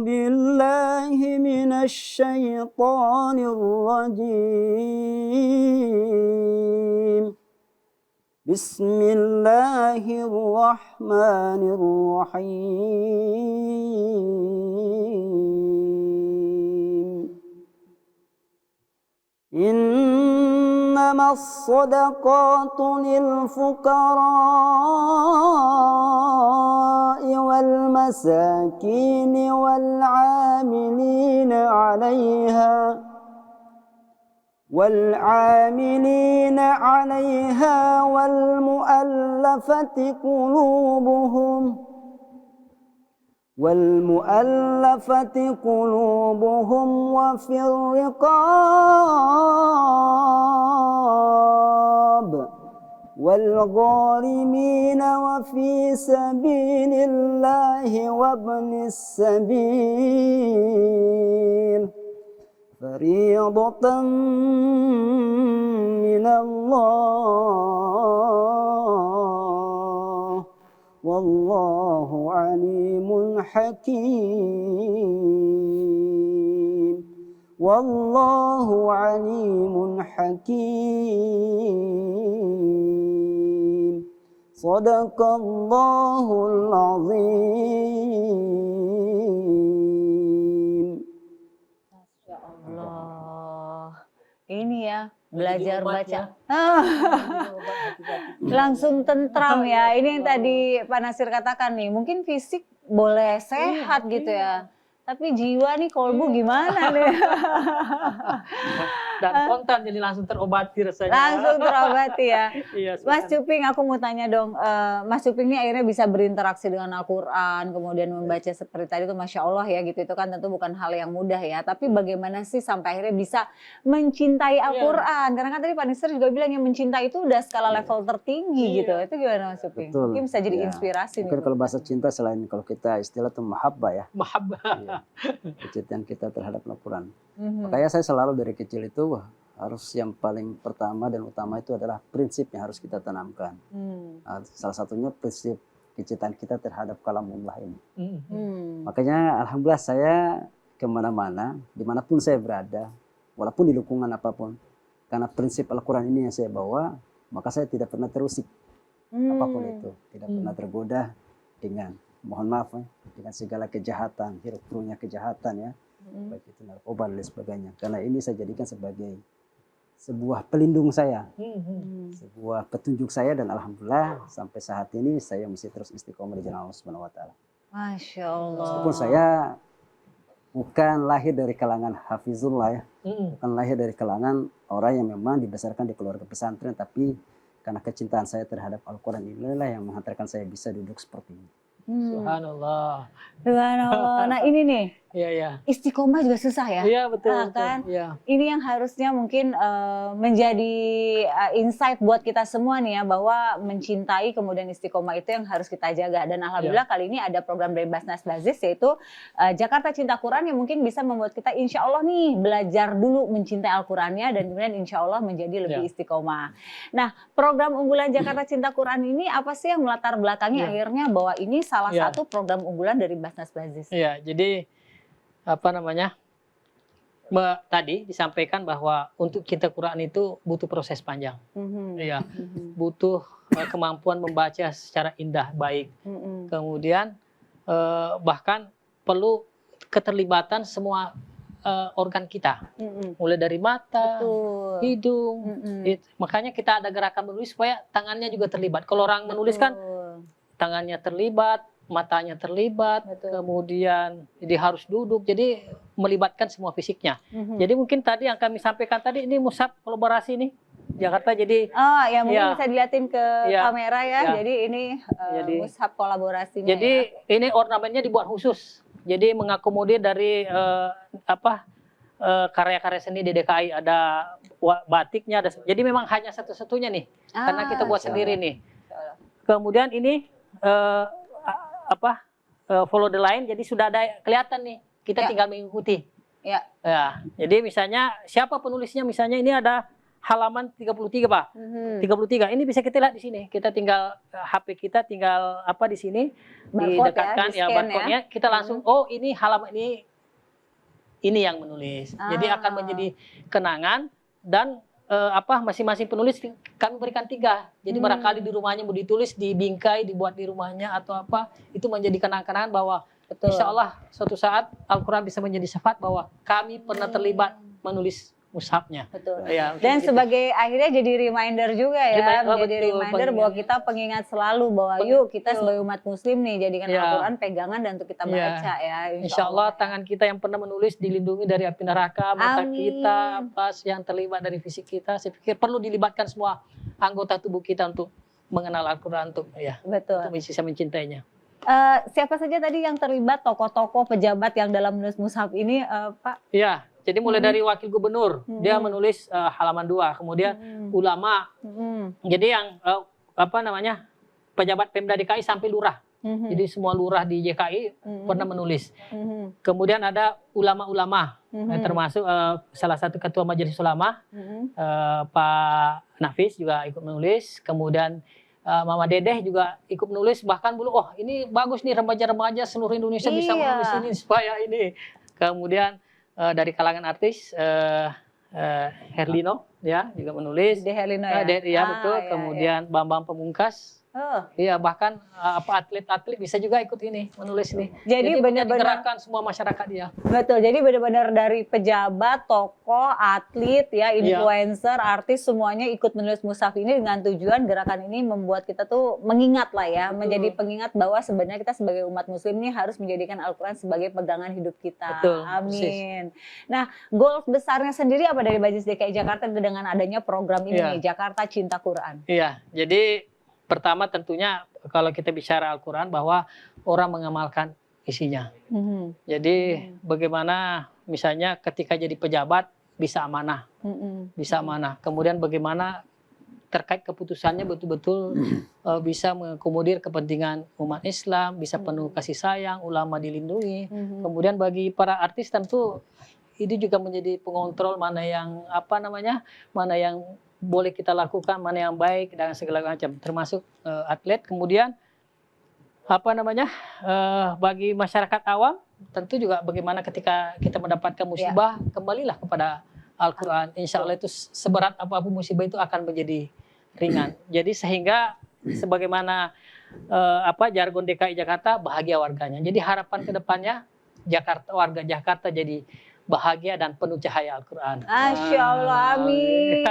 بالله من الشيطان الرجيم بسم الله الرحمن الرحيم إنما الصدقات للفقراء والمساكين والعاملين عليها والمؤلفة قلوبهم وفي الرقاب والغارمين وفي سبيل الله وابن السبيل فريضة من الله والله عليم حكيم والله عليم حكيم صدق الله العظيم. Masya Allah. Ini ya belajar baca. Langsung tentram ya. Ini yang tadi Pak Nasir katakan nih. Mungkin fisik boleh sehat gitu ya. Tapi jiwa nih kolbu gimana nih? Dan kontan jadi langsung terobati rasanya. Langsung terobati ya. Iya, Mas Cuping, aku mau tanya dong. Mas Cuping ini akhirnya bisa berinteraksi dengan Al-Quran, kemudian membaca seperti tadi itu Masya Allah ya gitu. Itu kan tentu bukan hal yang mudah ya. Tapi bagaimana sih sampai akhirnya bisa mencintai Al-Quran? Karena kan tadi Pak Nasir juga bilang yang mencintai itu udah skala level tertinggi gitu. Itu gimana Mas Cuping? Betul. Mungkin bisa jadi inspirasi Mungkin nih. kalau bahasa cinta selain kalau kita istilah itu mahabbah ya. Mahabbah. Kecintaan kita terhadap Al-Quran. Makanya saya selalu dari kecil itu harus yang paling pertama dan utama itu adalah prinsip yang harus kita tanamkan. Salah satunya prinsip kecintaan kita terhadap kalamullah ini. Makanya alhamdulillah saya kemana-mana, dimanapun saya berada, walaupun di lingkungan apapun, karena prinsip Al-Quran ini yang saya bawa, maka saya tidak pernah terusik apapun itu, tidak pernah tergoda dengan mohon maaf ya, dengan segala kejahatan, hiruk-pikuknya kejahatan ya, baik itu narkoba dan sebagainya. Karena ini saya jadikan sebagai sebuah pelindung saya, sebuah petunjuk saya, dan alhamdulillah sampai saat ini saya masih terus istiqomah di jalan Allah Subhanahu Wa Taala. Masya Allah. Meskipun saya bukan lahir dari kalangan hafizullah ya, bukan lahir dari kalangan orang yang memang dibesarkan di keluarga pesantren, tapi karena kecintaan saya terhadap Al-Quran inilah yang menghantarkan saya bisa duduk seperti ini. Subhanallah. Subhanallah. Nah ini nih, istiqomah juga susah ya. Iya betul. Kan? Iya. Ini yang harusnya mungkin menjadi insight buat kita semua nih ya, bahwa mencintai kemudian istiqomah itu yang harus kita jaga. Dan alhamdulillah kali ini ada program dari Basnas Bazis, yaitu Jakarta Cinta Quran, yang mungkin bisa membuat kita insya Allah nih belajar dulu mencintai Al-Qurannya, dan kemudian insya Allah menjadi lebih istiqomah. Nah, program unggulan Jakarta Cinta Quran ini apa sih yang melatar belakangi akhirnya bahwa ini salah satu program unggulan dari Basnas Bazis? Iya, jadi apa namanya? Tadi disampaikan bahwa untuk cinta Quran itu butuh proses panjang. Iya, butuh kemampuan membaca secara indah, baik. Kemudian bahkan perlu keterlibatan semua organ kita, mulai dari mata, hidung. Makanya kita ada gerakan menulis supaya tangannya juga terlibat. Kalau orang menulis kan tangannya terlibat, matanya terlibat, kemudian dia harus duduk, jadi melibatkan semua fisiknya. Jadi mungkin tadi yang kami sampaikan tadi, ini mushaf kolaborasi nih Jakarta, jadi ya mungkin bisa dilihatin ke kamera ya. Jadi ini mushaf kolaborasinya. Jadi ini ornamennya dibuat khusus, jadi mengakomodir dari karya-karya seni di DKI, ada batiknya, ada, jadi memang hanya satu-satunya nih, karena kita buat sendiri nih. Kemudian ini follow the line, jadi sudah ada kelihatan nih, kita tinggal mengikuti. Ya, jadi misalnya siapa penulisnya, misalnya ini ada halaman 33 Pak. 33. Ini bisa kita lihat di sini. Kita tinggal HP kita tinggal apa di sini Barcode didekatkan ya, di-scan barcode-nya. Kita langsung oh ini halaman ini yang menulis. Jadi akan menjadi kenangan dan masing-masing penulis kami berikan 3. Jadi barangkali di rumahnya mau ditulis di bingkai, dibuat di rumahnya atau apa, itu menjadi kenang-kenangan bahwa insya Allah suatu saat Al-Quran bisa menjadi syafaat bahwa kami pernah terlibat menulis mushafnya. Betul. Ya, Dan gitu. sebagai akhirnya jadi reminder juga ya, menjadi betul, reminder bahwa kita pengingat selalu bahwa yuk kita sebagai umat muslim nih jadikan Ya. Al-Quran pegangan dan untuk kita baca ya. Insya Allah tangan kita yang pernah menulis dilindungi dari api neraka, mata Amin. kita pas yang terlibat dari fisik kita. Saya pikir perlu dilibatkan semua anggota tubuh kita untuk mengenal Al-Quran untuk Betul. untuk bisa mencintainya. Siapa saja tadi yang terlibat tokoh-tokoh pejabat yang dalam menulis mushaf ini, Pak? Iya, jadi mulai dari wakil gubernur, dia menulis halaman 2, kemudian ulama. Jadi yang pejabat Pemda DKI sampai lurah. Jadi semua lurah di DKI pernah menulis. Kemudian ada ulama-ulama, termasuk salah satu ketua majelis ulama, Pak Nafis juga ikut menulis. Kemudian Mama Dedeh juga ikut menulis, bahkan dulu ini bagus nih remaja-remaja seluruh Indonesia bisa menulis ini supaya ini. Kemudian dari kalangan artis Herlino ya juga menulis. De Herlino ya. Betul. Kemudian Bambang Pamungkas. Iya, bahkan atlet-atlet bisa juga ikut ini menulis ini. Jadi benar-benar gerakan semua masyarakat ya. Betul. Jadi benar-benar dari pejabat, tokoh, atlet ya, influencer, artis semuanya ikut menulis mushaf ini dengan tujuan gerakan ini membuat kita tuh mengingat lah ya, menjadi pengingat bahwa sebenarnya kita sebagai umat muslim ini harus menjadikan Al-Quran sebagai pegangan hidup kita. Betul. Amin. Nah, goal besarnya sendiri apa dari Bajis DKI Jakarta dengan adanya program ini nih, Jakarta Cinta Quran? Iya, jadi pertama tentunya kalau kita bicara Al-Quran bahwa orang mengamalkan isinya. Jadi bagaimana misalnya ketika jadi pejabat bisa amanah. Bisa amanah. Kemudian bagaimana terkait keputusannya betul-betul bisa mengakomodir kepentingan umat Islam, bisa penuh kasih sayang, ulama dilindungi. Kemudian bagi para artis tentu ini juga menjadi pengontrol mana yang mana yang boleh kita lakukan, mana yang baik dan segala macam, termasuk atlet. Kemudian bagi masyarakat awam tentu juga bagaimana ketika kita mendapatkan musibah, kembalilah kepada Al-Quran. Insya Allah itu seberat apapun musibah itu akan menjadi ringan. Jadi sehingga sebagaimana jargon DKI Jakarta, bahagia warganya. Jadi harapan kedepannya warga Jakarta jadi bahagia dan penuh cahaya Al-Quran. Masya Allah, amin.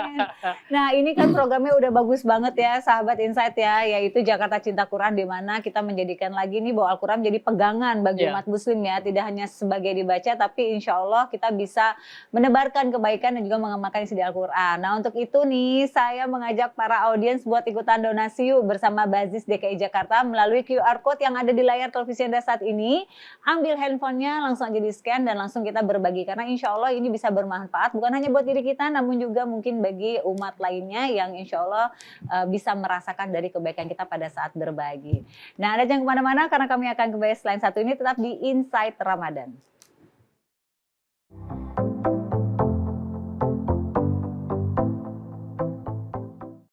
Nah ini kan programnya udah bagus banget ya sahabat Insight ya, yaitu Jakarta Cinta Quran, di mana kita menjadikan lagi nih bahwa Al-Quran menjadi pegangan bagi umat muslim ya, tidak hanya sebagai dibaca tapi insya Allah kita bisa menebarkan kebaikan dan juga mengamalkan isi di Al-Quran. Nah untuk itu nih saya mengajak para audiens buat ikutan donasi yuk bersama Bajis DKI Jakarta melalui QR Code yang ada di layar televisi Anda saat ini. Ambil handphonenya, langsung aja di scan dan langsung kita berbagi. Karena insya Allah ini bisa bermanfaat bukan hanya buat diri kita, namun juga mungkin bagi umat lainnya yang insya Allah bisa merasakan dari kebaikan kita pada saat berbagi. Nah, Anda jangan kemana-mana karena kami akan kembali selain satu ini tetap di Insight Ramadan.